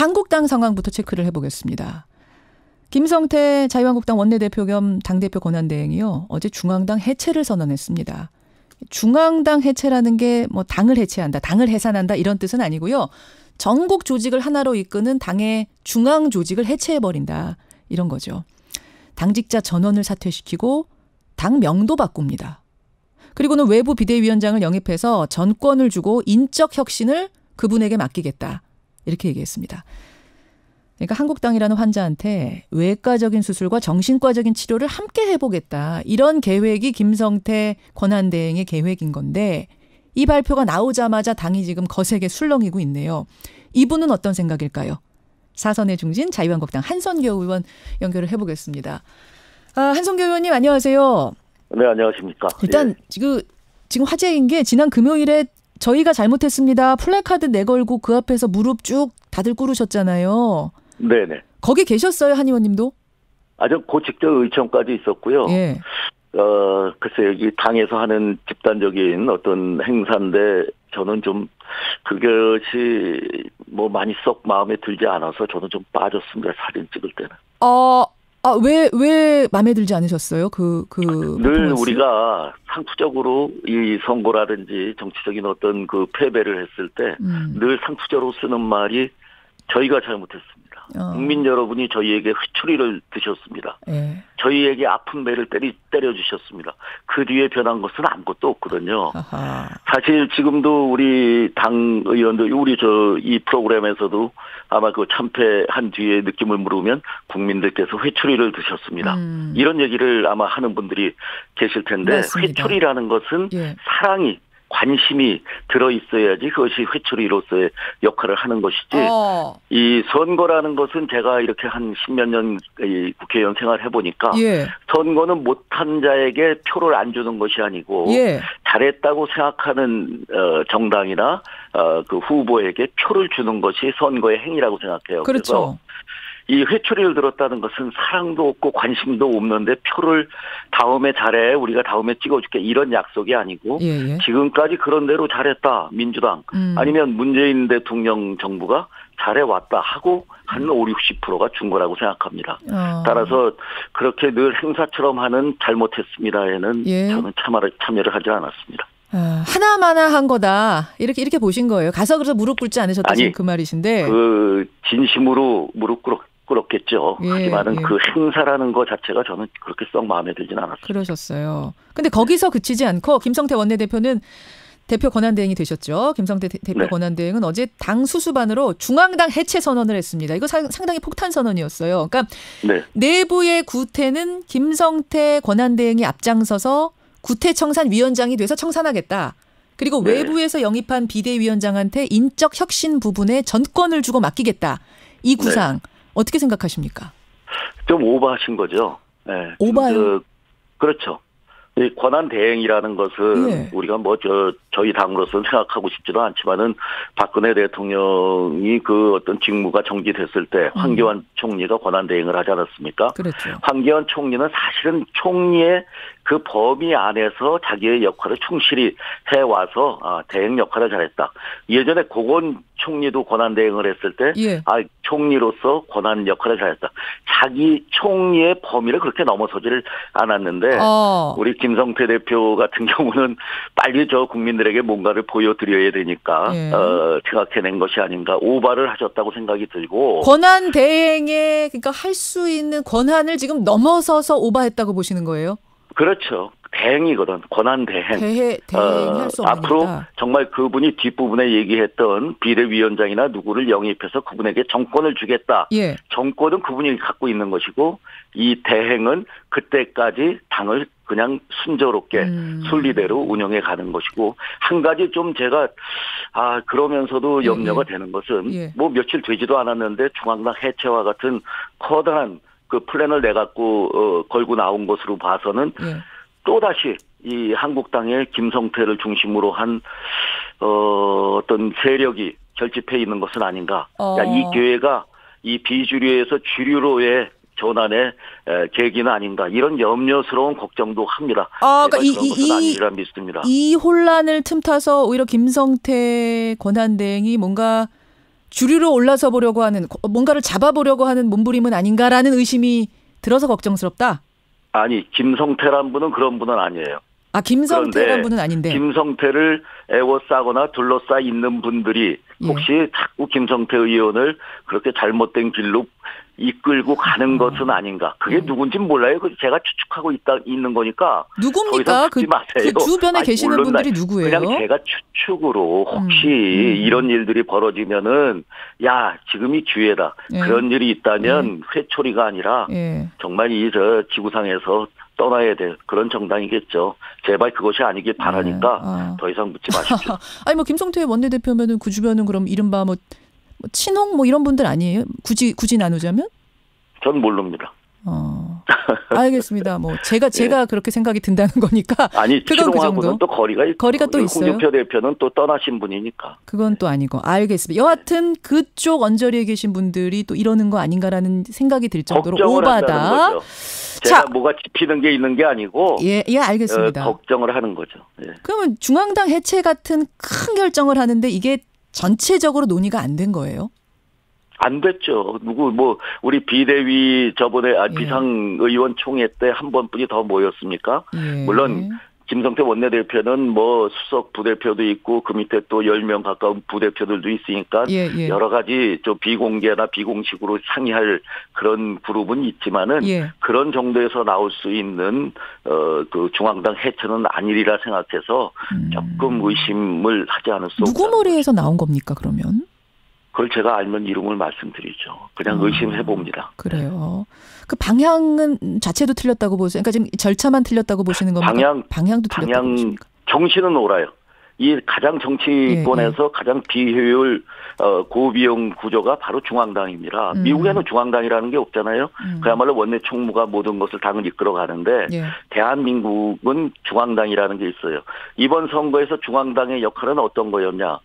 한국당 상황부터 체크를 해보겠습니다. 김성태 자유한국당 원내대표 겸 당대표 권한대행이요. 어제 중앙당 해체를 선언했습니다. 중앙당 해체라는 게 뭐 당을 해체한다, 당을 해산한다 이런 뜻은 아니고요. 전국 조직을 하나로 이끄는 당의 중앙 조직을 해체해버린다. 이런 거죠. 당직자 전원을 사퇴시키고 당 명도 바꿉니다. 그리고는 외부 비대위원장을 영입해서 전권을 주고 인적 혁신을 그분에게 맡기겠다. 이렇게 얘기했습니다. 그러니까 한국당이라는 환자한테 외과적인 수술과 정신과적인 치료를 함께 해보겠다. 이런 계획이 김성태 권한대행의 계획인 건데 이 발표가 나오자마자 당이 지금 거세게 술렁이고 있네요. 이분은 어떤 생각일까요? 사선의 중진 자유한국당 한선교 의원 연결을 해보겠습니다. 한선교 의원님 안녕하세요. 네, 안녕하십니까. 일단 지금 화제인 게 지난 금요일에 저희가 잘못했습니다. 플래카드 내걸고 그 앞에서 무릎 쭉 다들 꿇으셨잖아요. 네네. 거기 계셨어요, 한 의원님도? 아주 고직적 의청까지 있었고요. 예. 글쎄 여기 당에서 하는 집단적인 어떤 행사인데 저는 좀 그것이 뭐 많이 썩 마음에 들지 않아서 저는 좀 빠졌습니다. 사진 찍을 때는. 왜 마음에 들지 않으셨어요? 늘 퍼포먼스? 우리가 상투적으로 이 선거라든지 정치적인 어떤 그 패배를 했을 때 늘 상투적으로 쓰는 말이 저희가 잘못했습니다. 국민 여러분이 저희에게 회초리를 드셨습니다. 예. 저희에게 아픈 배를 때려주셨습니다. 그 뒤에 변한 것은 아무것도 없거든요. 아하. 사실 지금도 우리 당 의원들, 이 프로그램에서도 아마 그 참패한 뒤에 느낌을 물으면 국민들께서 회초리를 드셨습니다. 이런 얘기를 아마 하는 분들이 계실 텐데 맞습니다. 회초리라는 것은 예. 사랑이 관심이 들어있어야지 그것이 회초리로서의 역할을 하는 것이지 이 선거라는 것은 제가 이렇게 한 10몇 년 국회의원 생활을 해보니까 예. 선거는 못한 자에게 표를 안 주는 것이 아니고 예. 잘했다고 생각하는 정당이나 그 후보에게 표를 주는 것이 선거의 행위라고 생각해요. 그렇죠. 그래서 이 회초리를 들었다는 것은 사랑도 없고 관심도 없는데 표를 다음에 잘해 우리가 다음에 찍어줄게 이런 약속이 아니고 예. 지금까지 그런 대로 잘했다 민주당 아니면 문재인 대통령 정부가 잘해왔다 하고 한 50~60%가 준 거라고 생각합니다. 따라서 그렇게 늘 행사처럼 하는 잘못했습니다에는 예. 저는 참여를 하지 않았습니다. 하나마나 한 거다. 이렇게 보신 거예요. 가서 그래서 무릎 꿇지 않으셨다. 지금 그 말이신데. 진심으로 무릎 꿇었겠죠. 예, 하지만은 예. 그 행사라는 것 자체가 저는 그렇게 썩 마음에 들진 않았어요. 그러셨어요. 근데 거기서 그치지 않고 김성태 원내대표는 대표 권한대행이 되셨죠. 김성태 대표 네. 권한대행은 어제 당 수수반으로 중앙당 해체 선언을 했습니다. 이거 상당히 폭탄 선언이었어요. 그러니까 네. 내부의 구태는 김성태 권한대행이 앞장서서 구태청산위원장이 돼서 청산하겠다. 그리고 네. 외부에서 외부에서 영입한 비대위원장한테 인적 혁신 부분에 전권을 주고 맡기겠다. 이 구상 어떻게 생각하십니까? 좀 오버하신 거죠. 네. 오버요? 그렇죠. 이 권한 대행이라는 것은 예. 우리가 저희 당으로서는 생각하고 싶지도 않지만은 박근혜 대통령이 그 어떤 직무가 정지됐을 때 황교안 총리가 권한 대행을 하지 않았습니까? 그렇죠. 황교안 총리는 사실은 총리의 그 범위 안에서 자기의 역할을 충실히 해와서 대행 역할을 잘했다. 예전에 고건 총리도 권한 대행을 했을 때 총리로서 권한 역할을 잘했다. 자기 총리의 범위를 그렇게 넘어서지를 않았는데 우리 김성태 대표 같은 경우는 빨리 저 국민들에게 뭔가를 보여드려야 되니까 생각해낸 것이 아닌가 오바를 하셨다고 생각이 들고 권한 대행에 그러니까 할 수 있는 권한을 지금 넘어서서 오바했다고 보시는 거예요? 그렇죠. 대행이거든. 권한 대행. 대행할 수 없는 앞으로 거다. 정말 그분이 뒷부분에 얘기했던 비대위원장이나 누구를 영입해서 그분에게 정권을 주겠다. 예. 정권은 그분이 갖고 있는 것이고 이 대행은 그때까지 당을 그냥 순조롭게 순리대로 운영해 가는 것이고 한 가지 좀 제가 그러면서도 염려가 되는 것은 뭐 며칠 되지도 않았는데 중앙당 해체와 같은 커다란 그 플랜을 내갖고 걸고 나온 것으로 봐서는 또다시 이 한국당의 김성태를 중심으로 한 어떤 세력이 결집해 있는 것은 아닌가. 이 기회가 이 비주류에서 주류로의 전환의 계기는 아닌가. 이런 염려스러운 걱정도 합니다. 그러니까 그런 것은 아니라 믿습니다. 이 혼란을 틈타서 오히려 김성태 권한대행이 뭔가 주류로 올라서 보려고 하는 뭔가를 잡아보려고 하는 몸부림은 아닌가라는 의심이 들어서 걱정스럽다. 아니 김성태란 분은 그런 분은 아니에요. 아 김성태란 분은 아닌데. 김성태를 애워싸거나 둘러싸 있는 분들이 혹시 자꾸 김성태 의원을 그렇게 잘못된 길로 이끌고 가는 것은 아닌가. 그게 누군지 몰라요. 제가 추측하고 있는 거니까. 누굽니까? 그 주변에 계시는 분들이 누구예요? 그냥 제가 추측으로 혹시 이런 일들이 벌어지면은 야 지금이 기회다. 그런 일이 있다면 회초리가 아니라 정말 이 지구상에서 떠나야 될 그런 정당이겠죠. 제발 그것이 아니길 바라니까 더 이상 묻지 마십시오. 아니 뭐 김성태 원내대표면은 그 주변은 그럼 이른바 뭐 친홍 뭐 이런 분들 아니에요? 굳이 나누자면? 전 모릅니다. 알겠습니다. 뭐 제가 그렇게 생각이 든다는 거니까. 아니 친홍하고는 또 거리가 또 있어요. 홍준표 대표는 또 떠나신 분이니까. 그건 또 아니고 알겠습니다. 여하튼 그쪽 언저리에 계신 분들이 또 이러는 거 아닌가라는 생각이 들 정도로 오바다. 제가 뭐가 짚히는 게 있는 게 아니고. 예, 알겠습니다. 걱정을 하는 거죠. 예. 그러면 중앙당 해체 같은 큰 결정을 하는데 이게 전체적으로 논의가 안 된 거예요? 안 됐죠. 우리 비대위 저번에 비상의원 총회 때 한 번뿐이 더 모였습니까? 물론 김성태 원내대표는 뭐 수석 부대표도 있고 그 밑에 또 10명 가까운 부대표들도 있으니까 여러 가지 비공개나 비공식으로 상의할 그런 그룹은 있지만은 그런 정도에서 나올 수 있는 그 중앙당 해체는 아니리라 생각해서 조금 의심을 하지 않을 수 없다. 누구 머리에서 나온 겁니까 그러면? 그걸 제가 알면 이름을 말씀드리죠. 그냥 의심해 봅니다. 그래요. 그 방향은 자체도 틀렸다고 보세요? 그러니까 지금 절차만 틀렸다고 보시는 겁니까? 방향도 틀렸다고 보십니까? 정신은 옳아요. 이 가장 정치권에서 가장 비효율 고비용 구조가 바로 중앙당입니다. 미국에는 중앙당이라는 게 없잖아요. 그야말로 원내 총무가 모든 것을 당을 이끌어 가는데 대한민국은 중앙당이라는 게 있어요. 이번 선거에서 중앙당의 역할은 어떤 거였냐?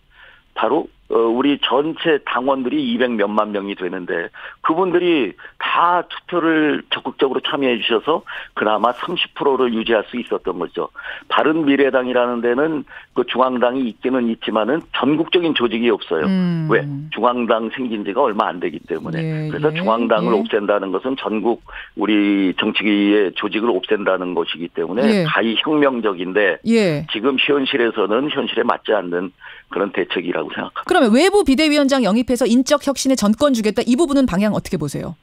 바로 우리 전체 당원들이 200몇만 명이 되는데 그분들이 다 투표를 적극적으로 참여해 주셔서 그나마 30%를 유지할 수 있었던 거죠. 바른미래당이라는 데는 그 중앙당이 있기는 있지만은 전국적인 조직이 없어요. 왜? 중앙당 생긴 지가 얼마 안 되기 때문에. 그래서 중앙당을 없앤다는 것은 전국 우리 정치계의 조직을 없앤다는 것이기 때문에 가히 혁명적인데 지금 현실에서는 현실에 맞지 않는 그런 대책이라고 생각합니다. 그러면 외부 비대위원장 영입해서 인적 혁신에 전권 주겠다. 이 부분은 방향 어떻게 보세요?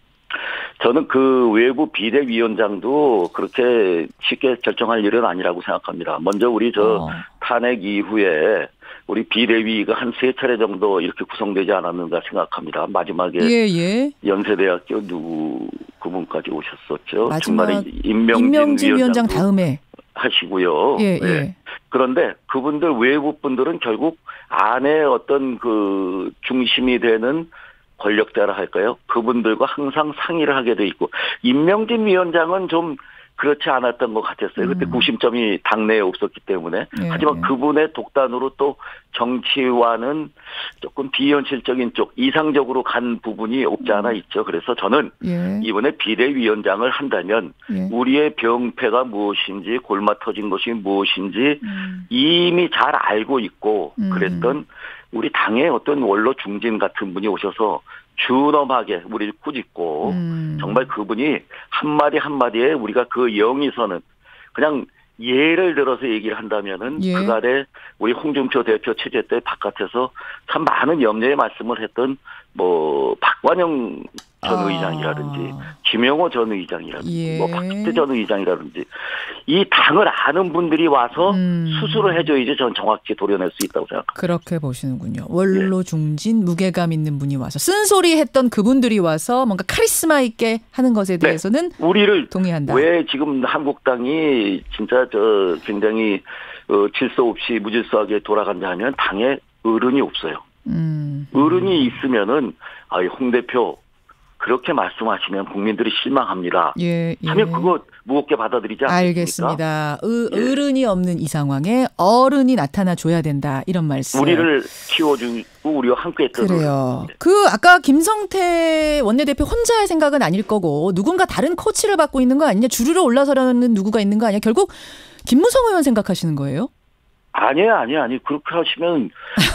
저는 그 외부 비대위원장도 그렇게 쉽게 결정할 일은 아니라고 생각합니다. 먼저 우리 탄핵 이후에 우리 비대위가 한 3차례 정도 이렇게 구성되지 않았는가 생각합니다. 마지막에 연세대학교 그분까지 오셨었죠. 마지막 임명진 위원장 다음에 하시고요. 그런데 그분들 외부 분들은 결국 안에 어떤 그 중심이 되는 권력자라 할까요? 그분들과 항상 상의를 하게 돼 있고 임명진 위원장은 좀 그렇지 않았던 것 같았어요. 그때 구심점이 당내에 없었기 때문에. 하지만 그분의 독단으로 또 정치와는 조금 비현실적인 쪽, 이상적으로 간 부분이 없지 않아 있죠. 그래서 저는 이번에 비대위원장을 한다면 우리의 병폐가 무엇인지 골마 터진 것이 무엇인지 이미 잘 알고 있고 그랬던 우리 당의 어떤 원로 중진 같은 분이 오셔서 준엄하게 우리를 꾸짖고 정말 그분이 한마디 한마디에 우리가 그 영이 서는 그냥 예를 들어서 얘기를 한다면은 그간에 우리 홍준표 대표 체제 때 바깥에서 참 많은 염려의 말씀을 했던 뭐 박관영 전 의장이라든지 김영호 전 의장이라든지 뭐 박주태 전 의장이라든지 이 당을 아는 분들이 와서 수술을 해줘야지 전 정확히 도려낼 수 있다고 생각합니다. 그렇게 보시는군요. 원로 중진 무게감 있는 분이 와서 쓴소리 했던 그분들이 와서 뭔가 카리스마 있게 하는 것에 대해서는 우리를 동의한다. 왜 지금 한국당이 진짜 굉장히 질서 없이 무질서하게 돌아간다 하면 당에 어른이 없어요. 어른이 있으면은 홍 대표 그렇게 말씀하시면 국민들이 실망합니다. 하면 그거 무겁게 받아들이지 않습니까? 알겠습니다. 어른이 없는 이 상황에 어른이 나타나줘야 된다. 이런 말씀. 우리를 키워주고 우리와 함께 했던. 그래요. 아까 김성태 원내대표 혼자의 생각은 아닐 거고 누군가 다른 코치를 받고 있는 거 아니냐. 주류로 올라서려는 누구가 있는 거 아니냐. 결국 김무성 의원 생각하시는 거예요? 아니. 그렇게 하시면,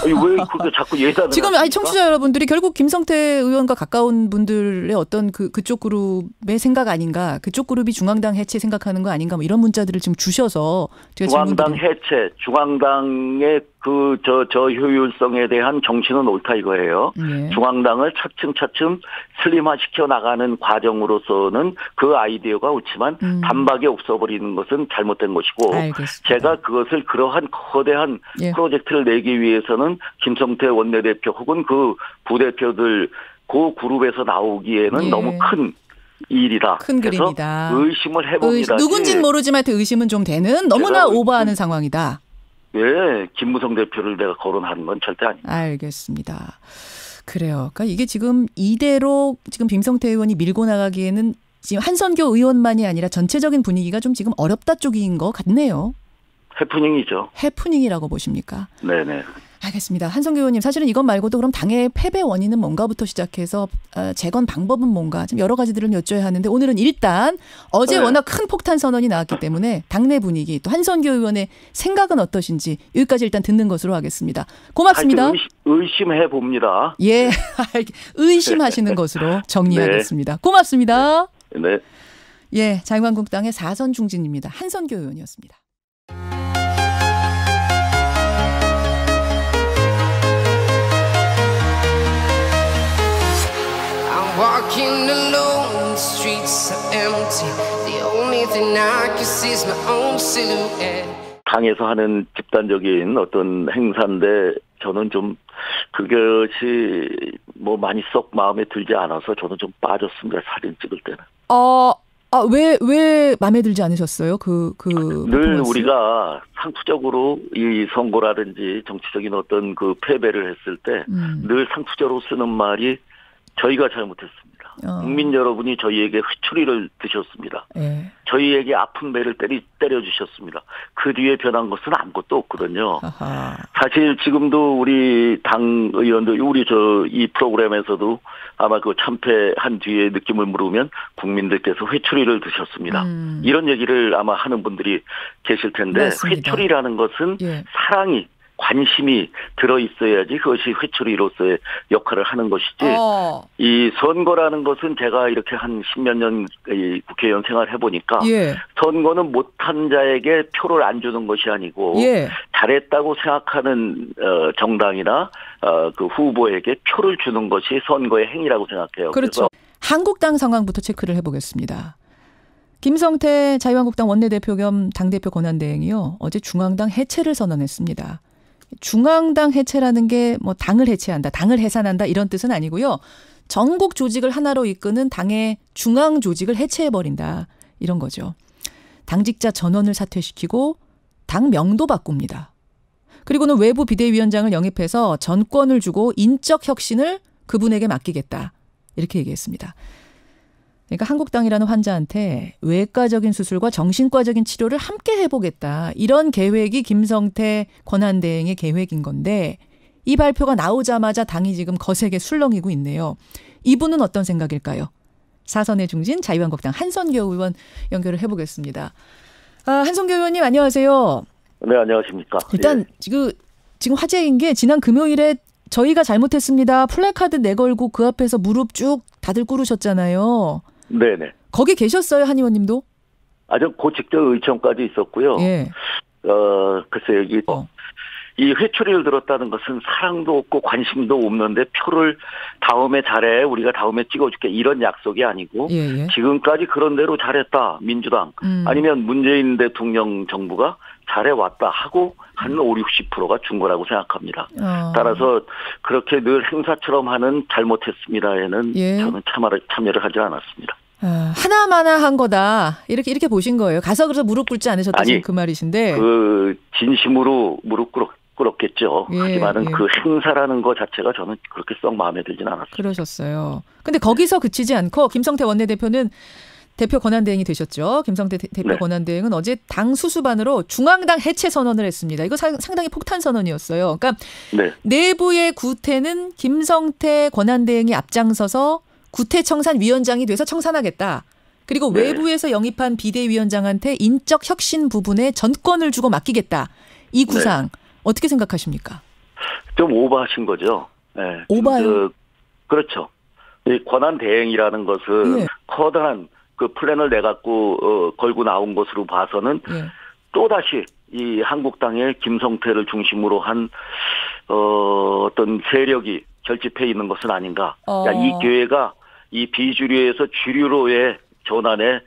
왜 그렇게 자꾸 예단을. 지금, 청취자 여러분들이 결국 김성태 의원과 가까운 분들의 어떤 그쪽 그룹의 생각 아닌가, 그쪽 그룹이 중앙당 해체 생각하는 거 아닌가, 뭐 이런 문자들을 지금 주셔서. 중앙당 해체, 중앙당의 저 효율성에 대한 정신은 옳다 이거예요. 네. 중앙당을 차츰 슬림화시켜 나가는 과정으로서는 그 아이디어가 옳지만 단박에 없어버리는 것은 잘못된 것이고, 알겠습니다. 제가 그것을 그러한 거대한 프로젝트를 내기 위해서는 김성태 원내대표 혹은 그 부대표들 그 그룹에서 나오기에는 너무 큰 일이다. 큰 그림이다. 의심을 해봅니다. 누군진 모르지만 의심은 좀 되는 너무나 오버하는 상황이다. 예, 김무성 대표를 내가 거론하는 건 절대 아닙니다. 알겠습니다. 그래요. 그러니까 이게 지금 이대로 지금 김성태 의원이 밀고 나가기에는 지금 한선교 의원만이 아니라 전체적인 분위기가 좀 지금 어렵다 쪽인 것 같네요. 해프닝이죠. 해프닝이라고 보십니까? 네네. 알겠습니다. 한성교 의원님, 사실은 이것 말고도 그럼 당의 패배 원인은 뭔가부터 시작해서 재건 방법은 뭔가 좀 여러 가지들을 여쭤야 하는데, 오늘은 일단 어제 워낙 큰 폭탄 선언이 나왔기 때문에 당내 분위기, 또 한성교 의원의 생각은 어떠신지 여기까지 일단 듣는 것으로 하겠습니다. 고맙습니다. 의심해 봅니다. 예, 의심하시는 것으로 정리하겠습니다. 고맙습니다. 네. 예, 자유한국당의 4선 중진입니다. 한성교 의원이었습니다. Walking alone, the streets are empty. The only thing I can see is my own silhouette. 당에서 하는 집단적인 어떤 행사인데 저는 좀 그것이 뭐 많이 썩 마음에 들지 않아서 저는 좀 빠졌습니다. 사진 찍을 때는. 왜 마음에 들지 않으셨어요? 늘 우리가 상투적으로 이 선거라든지 정치적인 어떤 그 패배를 했을 때 늘 상투적으로 쓰는 말이 저희가 잘못했습니다. 국민 여러분이 저희에게 회초리를 드셨습니다. 저희에게 아픈 배를 때려주셨습니다. 그 뒤에 변한 것은 아무것도 없거든요. 아하. 사실 지금도 우리 당 의원들, 이 프로그램에서도 아마 그 참패한 뒤에 느낌을 물으면 국민들께서 회초리를 드셨습니다. 이런 얘기를 아마 하는 분들이 계실 텐데, 맞습니다. 회초리라는 것은 사랑이, 관심이 들어있어야지 그것이 회초리로서의 역할을 하는 것이지, 이 선거라는 것은 제가 이렇게 한 10몇 년 국회의원 생활을 해보니까 선거는 못한 자에게 표를 안 주는 것이 아니고 잘했다고 생각하는 정당이나 그 후보에게 표를 주는 것이 선거의 행위라고 생각해요. 그렇죠. 그래서 한국당 상황부터 체크를 해보겠습니다. 김성태 자유한국당 원내대표 겸 당대표 권한대행이요, 어제 중앙당 해체를 선언했습니다. 중앙당 해체라는 게 뭐 당을 해체한다, 당을 해산한다 이런 뜻은 아니고요. 전국 조직을 하나로 이끄는 당의 중앙 조직을 해체해버린다, 이런 거죠. 당직자 전원을 사퇴시키고 당 명도 바꿉니다. 그리고는 외부 비대위원장을 영입해서 전권을 주고 인적 혁신을 그분에게 맡기겠다, 이렇게 얘기했습니다. 그러니까 한국당이라는 환자한테 외과적인 수술과 정신과적인 치료를 함께 해보겠다, 이런 계획이 김성태 권한대행의 계획인 건데, 이 발표가 나오자마자 당이 지금 거세게 술렁이고 있네요. 이분은 어떤 생각일까요? 4선의 중진 자유한국당 한선교 의원 연결을 해보겠습니다. 한선교 의원님, 안녕하세요. 네, 안녕하십니까. 일단 지금 화제인 게, 지난 금요일에 저희가 잘못했습니다, 플래카드 내걸고 그 앞에서 무릎 쭉 다들 꿇으셨잖아요. 네네. 거기 계셨어요, 한 의원님도? 아주 고직적 의청까지 있었고요. 글쎄요, 이 회초리를 들었다는 것은 사랑도 없고 관심도 없는데 표를 다음에 잘해, 우리가 다음에 찍어줄게, 이런 약속이 아니고, 지금까지 그런 대로 잘했다, 민주당 아니면 문재인 대통령 정부가 잘해왔다 하고 한 50~60%가 준 거라고 생각합니다. 따라서 그렇게 늘 행사처럼 하는 잘못했습니다에는 저는 참여를 하지 않았습니다. 하나마나 한 거다, 이렇게 보신 거예요. 가서 그래서 무릎 꿇지 않으셨다는 그 말이신데. 진심으로 무릎 꿇었겠죠. 하지만은 그 행사라는 것 자체가 저는 그렇게 썩 마음에 들진 않았어요. 그러셨어요. 근데 거기서 그치지 않고 김성태 원내대표는 대표 권한대행이 되셨죠. 김성태 대표 권한대행은 어제 당 수수반으로 중앙당 해체 선언을 했습니다. 이거 상당히 폭탄 선언이었어요. 그러니까 내부의 구태는 김성태 권한대행이 앞장서서 구태청산위원장이 돼서 청산하겠다. 그리고 외부에서 영입한 비대위원장한테 인적 혁신 부분에 전권을 주고 맡기겠다, 이 구상 어떻게 생각하십니까? 좀 오버하신 거죠. 네. 오바요? 그렇죠. 이 권한 대행이라는 것은 예. 커다란 그 플랜을 내갖고 걸고 나온 것으로 봐서는 예. 또다시 이 한국당의 김성태를 중심으로 한 어떤 세력이 결집해 있는 것은 아닌가. 이 기회가 이 비주류에서 주류로의 전환의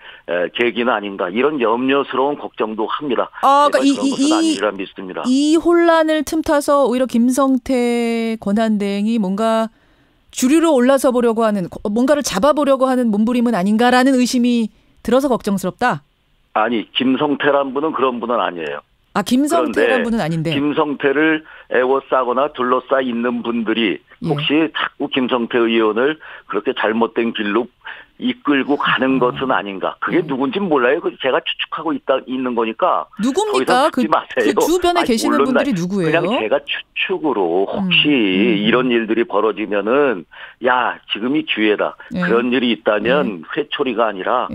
계기는 아닌가. 이런 염려스러운 걱정도 합니다. 그러니까 그런 것은 아니라 믿습니다. 이 혼란을 틈타서 오히려 김성태 권한대행이 뭔가 주류로 올라서 보려고 하는, 뭔가를 잡아보려고 하는 몸부림은 아닌가라는 의심이 들어서 걱정스럽다? 아니, 김성태란 분은 그런 분은 아니에요. 김성태란 분은 아닌데. 김성태를 애워싸거나 둘러싸 있는 분들이 혹시 자꾸 김성태 의원을 그렇게 잘못된 길로 이끌고 가는 것은 아닌가. 그게 누군지는 몰라요. 제가 추측하고 있는 거니까. 누굽니까? 그 주변에 계시는 분들이 누구예요? 그냥 제가 추측으로 혹시 이런 일들이 벌어지면은 지금이 기회다. 그런 일이 있다면 회초리가 아니라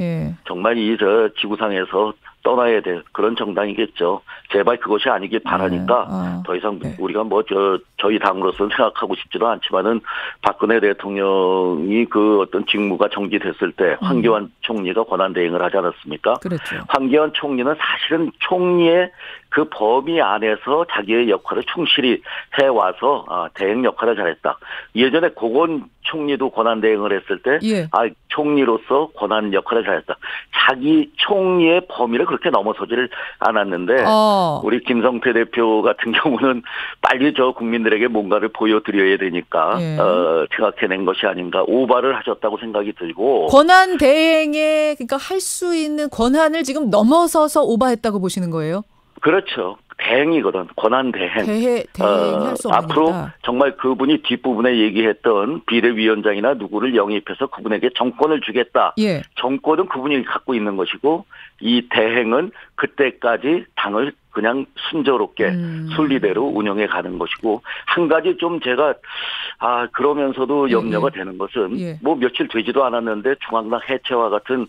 정말 지구상에서 떠나야 될 그런 정당이겠죠. 제발 그것이 아니길 바라니까 더 이상 우리가 저희 당으로서는 생각하고 싶지도 않지만은 박근혜 대통령이 그 어떤 직무가 정지됐을 때 황교안 총리가 권한대행을 하지 않았습니까? 그렇죠. 황교안 총리는 사실은 총리의 그 범위 안에서 자기의 역할을 충실히 해와서 대행 역할을 잘했다. 예전에 고건 총리도 권한대행을 했을 때 총리로서 권한 역할을 잘했다. 자기 총리의 범위를 그렇게 넘어서지를 않았는데 우리 김성태 대표 같은 경우는 빨리 국민들에게 뭔가를 보여드려야 되니까 생각해낸 것이 아닌가. 오바를 하셨다고 생각이 들고. 권한대행에 그러니까 할 수 있는 권한을 지금 넘어서서 오바했다고 보시는 거예요? 그렇죠. 대행이거든. 권한 대행. 대행할 수 없는 앞으로 거다. 정말 그분이 뒷부분에 얘기했던 비대위원장이나 누구를 영입해서 그분에게 정권을 주겠다. 정권은 그분이 갖고 있는 것이고 이 대행은 그때까지 당을 그냥 순조롭게 순리대로 운영해 가는 것이고 한 가지 좀 제가 그러면서도 염려가 되는 것은 뭐 며칠 되지도 않았는데 중앙당 해체와 같은